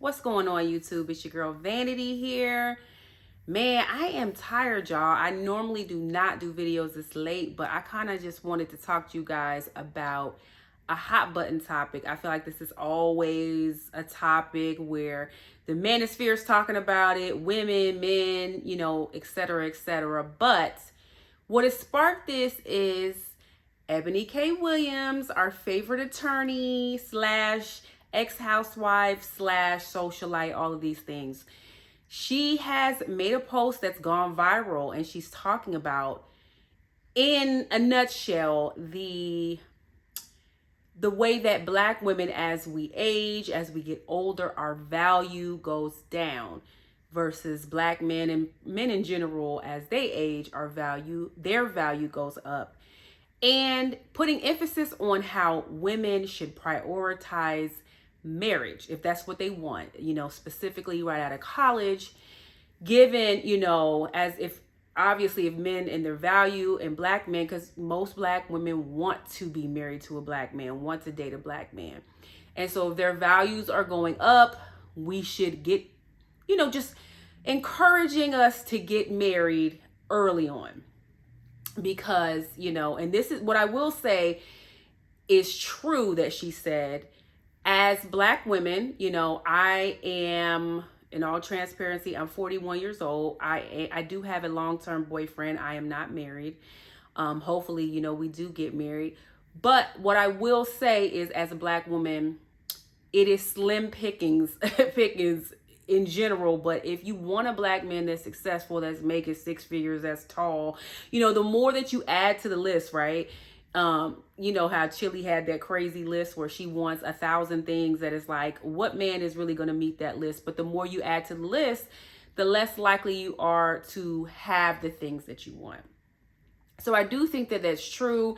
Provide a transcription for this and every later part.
What's going on, YouTube? It's your girl Vanity here. Man, I am tired, y'all. I normally do not do videos this late, but I kind of just wanted to talk to you guys about a hot button topic. I feel like this is always a topic where the manosphere is talking about it, women, men, etc., etc. But what has sparked this is Eboni K. Williams, our favorite attorney slash ex-housewife slash socialite, all of these things. She has made a post that's gone viral, and she's talking about, in a nutshell, the way that Black women, as we age, as we get older, our value goes down, versus Black men and men in general, as they age, their value goes up. And putting emphasis on how women should prioritize marriage if that's what they want, specifically right out of college, given, as if obviously if men and their value, and Black men, because most Black women want to be married to a Black man, want to date a Black man. And so if their values are going up, we should get, just encouraging us to get married early on. Because, and this is what I will say is true that she said, as Black women, I am, in all transparency, I'm 41 years old. I do have a long-term boyfriend. I am not married. Hopefully, we do get married. But what I will say is, as a Black woman, it is slim pickings, pickings in general. But if you want a Black man that's successful, that's making six figures, that's tall, the more that you add to the list, right? How Chili had that crazy list where she wants 1,000 things, that is like, what man is really going to meet that list? But the more you add to the list, the less likely you are to have the things that you want. So I do think that that's true.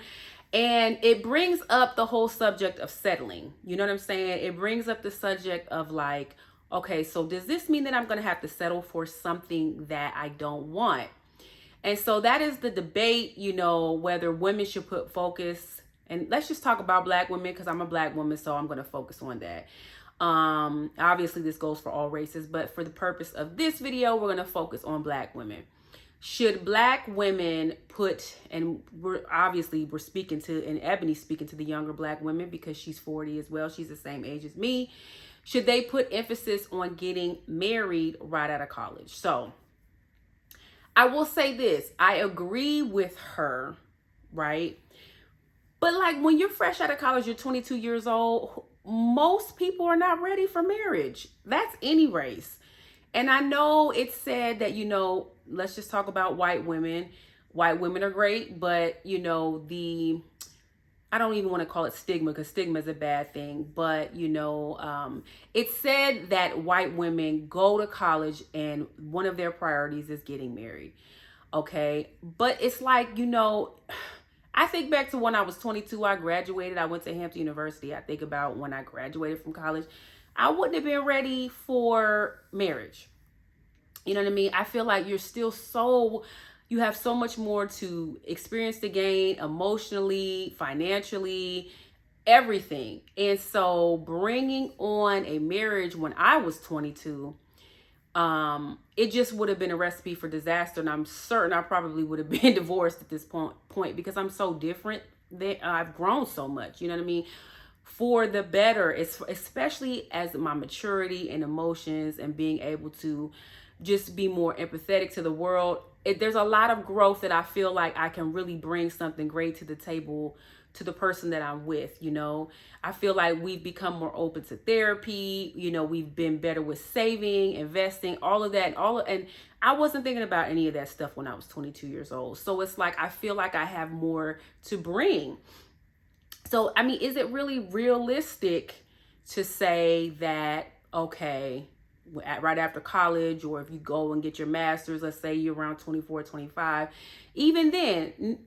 And it brings up the whole subject of settling. You know what I'm saying? It brings up the subject of like, okay, so does this mean that I'm going to have to settle for something that I don't want? And so that is the debate, whether women should put focus. And let's just talk about Black women, because I'm a Black woman, so I'm going to focus on that. Obviously, this goes for all races, but for the purpose of this video, we're going to focus on Black women. Should Black women put, and we're speaking to, and Ebony's speaking to the younger Black women because she's 40 as well. She's the same age as me. Should they put emphasis on getting married right out of college? So I will say this, I agree with her, right? But like, when you're fresh out of college, you're 22 years old, most people are not ready for marriage. That's any race. And I know it's said that, let's just talk about white women. White women are great, but I don't even want to call it stigma, because stigma is a bad thing. But, it's said that white women go to college and one of their priorities is getting married. Okay. But it's like, I think back to when I was 22, I graduated. I went to Hampton University. I think about when I graduated from college, I wouldn't have been ready for marriage. You know what I mean? I feel like you have so much more to experience to gain emotionally, financially, everything. And so bringing on a marriage when I was 22, it just would have been a recipe for disaster. And I'm certain I probably would have been divorced at this point because I'm so different. That I've grown so much, you know what I mean? For the better, especially as my maturity and emotions and being able to just be more empathetic to the world. There's a lot of growth that I feel like I can really bring something great to the table to the person that I'm with. I feel like we've become more open to therapy. We've been better with saving, investing, all of that, and I wasn't thinking about any of that stuff when I was 22 years old. So it's like, I feel like I have more to bring. So, I mean, is it really realistic to say that, okay, right after college, or if you go and get your master's, let's say you're around 24, 25, even then,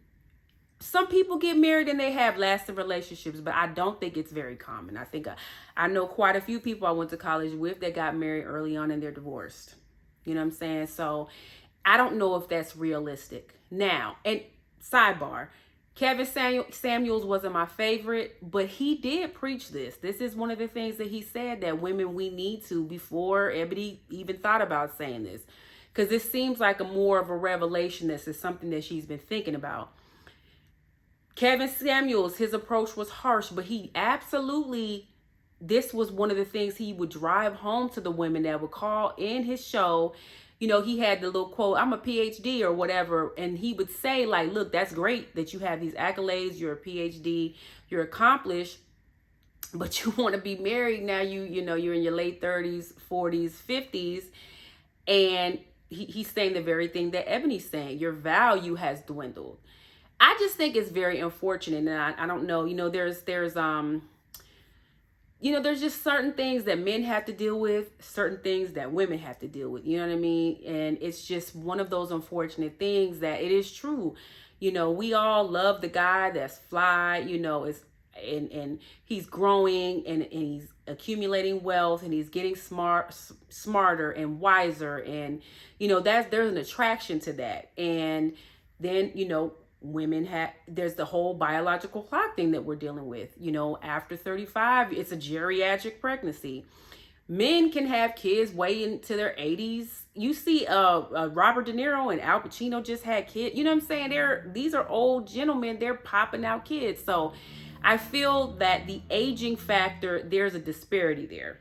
some people get married and they have lasting relationships, but I don't think it's very common. I think I know quite a few people I went to college with that got married early on and they're divorced. You know what I'm saying? So I don't know if that's realistic. Now, and sidebar, Samuels wasn't my favorite, but he did preach this. This is one of the things that he said that women, we need to, before Eboni even thought about saying this. Because this seems like a more of a revelation. This is something that she's been thinking about. Kevin Samuels, his approach was harsh, but he absolutely, this was one of the things he would drive home to the women that would call in his show. You know, he had the little quote, I'm a PhD or whatever. And he would say, like, look, that's great that you have these accolades. You're a PhD, you're accomplished, but you want to be married now. You know, you're in your late 30s, 40s, 50s. And he's saying the very thing that Eboni's saying. Your value has dwindled. I just think it's very unfortunate. And I don't know, you know, there's just certain things that men have to deal with, certain things that women have to deal with. You know what I mean? And it's just one of those unfortunate things that it is true. You know, we all love the guy that's fly, you know, and he's growing and he's accumulating wealth and he's getting smarter and wiser. And, you know, there's an attraction to that. And then, you know, there's the whole biological clock thing that we're dealing with. You know, after 35, it's a geriatric pregnancy. Men can have kids way into their 80s. You see Robert De Niro and Al Pacino just had kids. You know what I'm saying? These are old gentlemen. They're popping out kids. So I feel that the aging factor, there's a disparity there.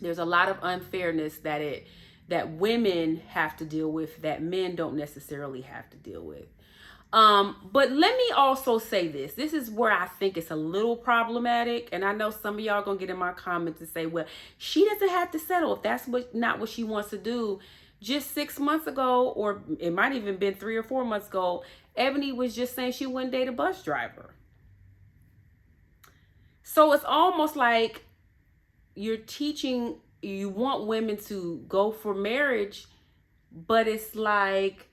There's a lot of unfairness that women have to deal with that men don't necessarily have to deal with. But let me also say this. This is where I think it's a little problematic. And I know some of y'all gonna get in my comments and say, well, she doesn't have to settle if that's not what she wants to do. Just 6 months ago, or it might even been 3 or 4 months ago, Eboni was just saying she wouldn't date a bus driver. So it's almost like you're teaching, you want women to go for marriage, but it's like,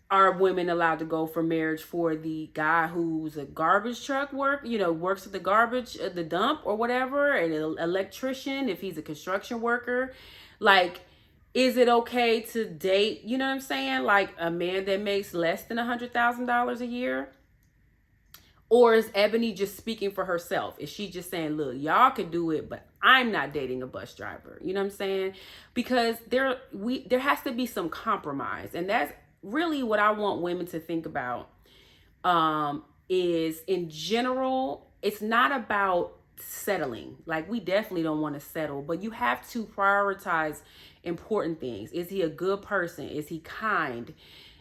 are women allowed to go for marriage for the guy who's a garbage truck works at the garbage, the dump or whatever, and an electrician if he's a construction worker? Like, is it okay to date, you know what I'm saying, like a man that makes less than $100,000 a year? Or is Eboni just speaking for herself? Is she just saying, look, y'all can do it, but I'm not dating a bus driver? You know what I'm saying? Because there has to be some compromise. And that's really what I want women to think about, is in general, it's not about settling. Like, we definitely don't want to settle, but you have to prioritize important things. Is he a good person? Is he kind?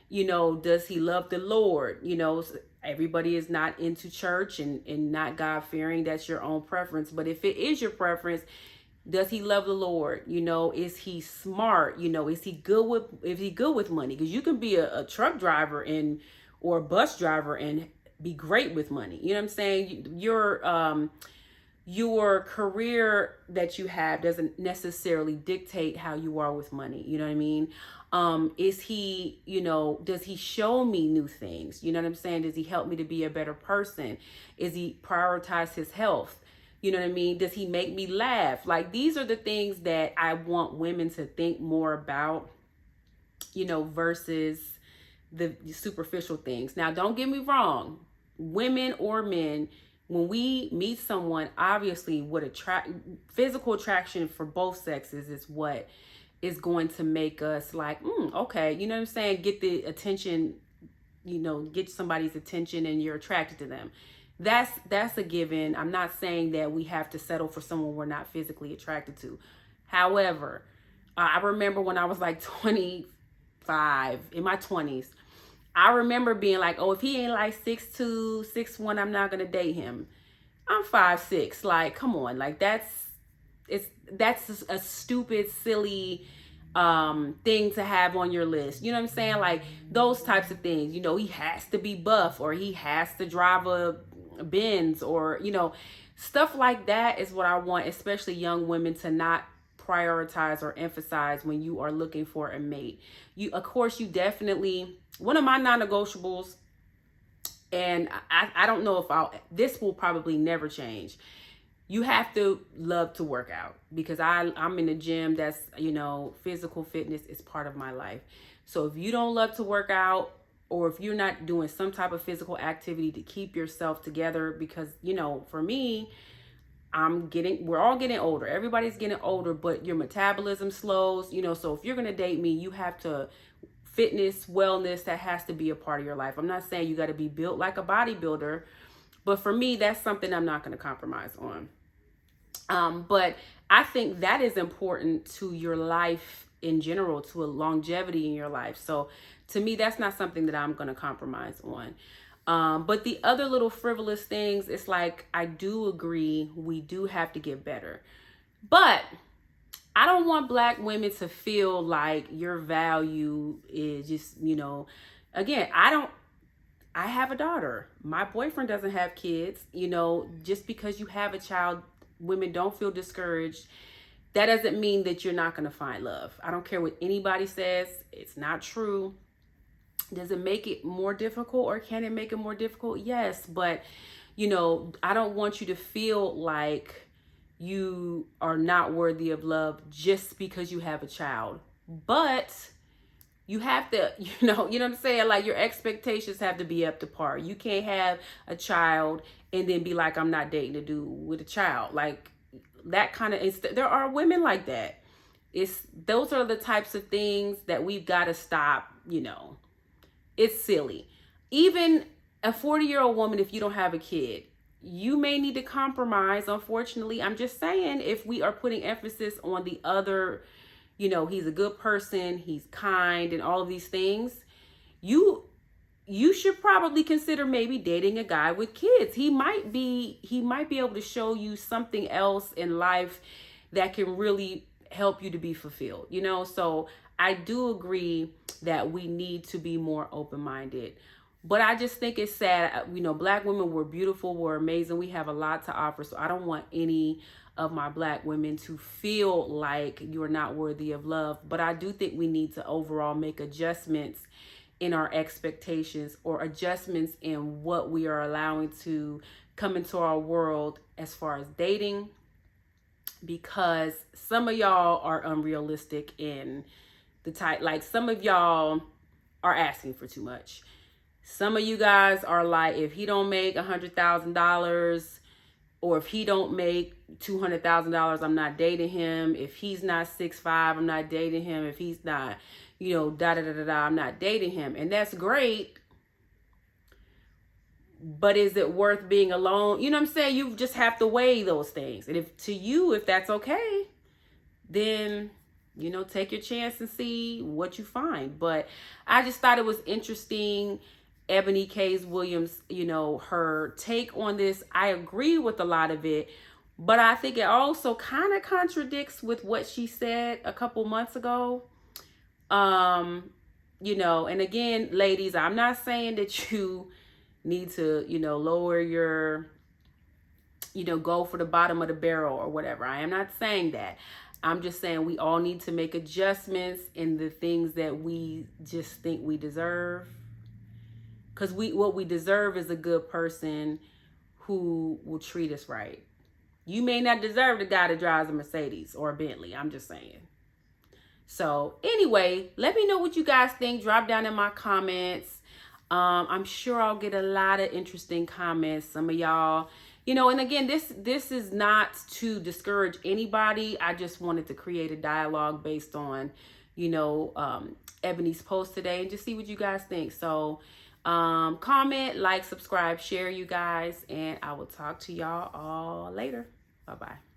You know, does he love the Lord? You know, everybody is not into church and not God-fearing. That's your own preference. But if it is your preference, does he love the Lord? You know, is he smart? You know, is he good with money? Because you can be a truck driver or a bus driver and be great with money. You know what I'm saying? Your career that you have doesn't necessarily dictate how you are with money. You know what I mean? Is he, you know, does he show me new things? You know what I'm saying? Does he help me to be a better person? Is he prioritize his health? You know what I mean? Does he make me laugh? Like, these are the things that I want women to think more about, you know, versus the superficial things. Now, don't get me wrong. Women or men, when we meet someone, obviously physical attraction for both sexes is what is going to make us like, okay, you know what I'm saying? Get the attention, you know, get somebody's attention and you're attracted to them. That's a given. I'm not saying that we have to settle for someone we're not physically attracted to. However, I remember when I was like 25, in my 20s, I remember being like, oh, if he ain't like 6'2", 6'1", I'm not gonna date him. I'm 5'6". Like, come on, like that's a stupid, silly thing to have on your list. You know what I'm saying? Like, those types of things. You know, he has to be buff, or he has to drive a Benz, or, you know, stuff like that is what I want, especially young women, to not prioritize or emphasize when you are looking for a mate. Of course, you definitely, one of my non-negotiables, and I don't know if this will probably never change. You have to love to work out, because I'm in the gym. That's, you know, physical fitness is part of my life. So if you don't love to work out, or if you're not doing some type of physical activity to keep yourself together, because, for me, we're all getting older. Everybody's getting older, but your metabolism slows, so if you're going to date me, you have to fitness, wellness, that has to be a part of your life. I'm not saying you got to be built like a bodybuilder, but for me, that's something I'm not going to compromise on. But I think that is important to your life in general, to a longevity in your life. So to me, that's not something that I'm going to compromise on. But the other little frivolous things, it's like, I do agree, we do have to get better. But I don't want Black women to feel like your value is just, again, I have a daughter. My boyfriend doesn't have kids. Just because you have a child, women don't feel discouraged. That doesn't mean that you're not going to find love. I don't care what anybody says. It's not true. Does it make it more difficult, or can it make it more difficult? Yes. But, I don't want you to feel like you are not worthy of love just because you have a child. But you have to, what I'm saying? Like, your expectations have to be up to par. You can't have a child and then be like, I'm not dating a dude with a child. Like, that kind of, there are women like that. Those are the types of things that we've got to stop. It's silly. Even a 40-year-old woman, if you don't have a kid, you may need to compromise. Unfortunately, I'm just saying, if we are putting emphasis on the other, he's a good person, he's kind, and all of these things, you should probably consider maybe dating a guy with kids. He might be able to show you something else in life that can really help you to be fulfilled, So I do agree that we need to be more open-minded. But I just think it's sad. Black women, we're beautiful, we're amazing, we have a lot to offer. So I don't want any of my Black women to feel like you're not worthy of love. But I do think we need to overall make adjustments in our expectations, or adjustments in what we are allowing to come into our world as far as dating, because some of y'all are unrealistic in the type, like, some of y'all are asking for too much. Some of you guys are like, if he don't make $100,000, or if he don't make $200,000, I'm not dating him. If he's not 6'5", I'm not dating him. If he's not, I'm not dating him. And that's great. But is it worth being alone? You know what I'm saying? You just have to weigh those things. And if that's okay, then, take your chance and see what you find. But I just thought it was interesting. Eboni K. Williams, her take on this. I agree with a lot of it, but I think it also kind of contradicts with what she said a couple months ago. And again, ladies, I'm not saying that you need to, lower your, go for the bottom of the barrel or whatever. I am not saying that. I'm just saying we all need to make adjustments in the things that we just think we deserve. Because what we deserve is a good person who will treat us right. You may not deserve the guy that drives a Mercedes or a Bentley. I'm just saying. So anyway, let me know what you guys think. Drop down in my comments. I'm sure I'll get a lot of interesting comments. Some of y'all, and again, this is not to discourage anybody. I just wanted to create a dialogue based on, Ebony's post today, and just see what you guys think. So comment, like, subscribe, share, you guys, and I will talk to y'all all later. Bye-bye.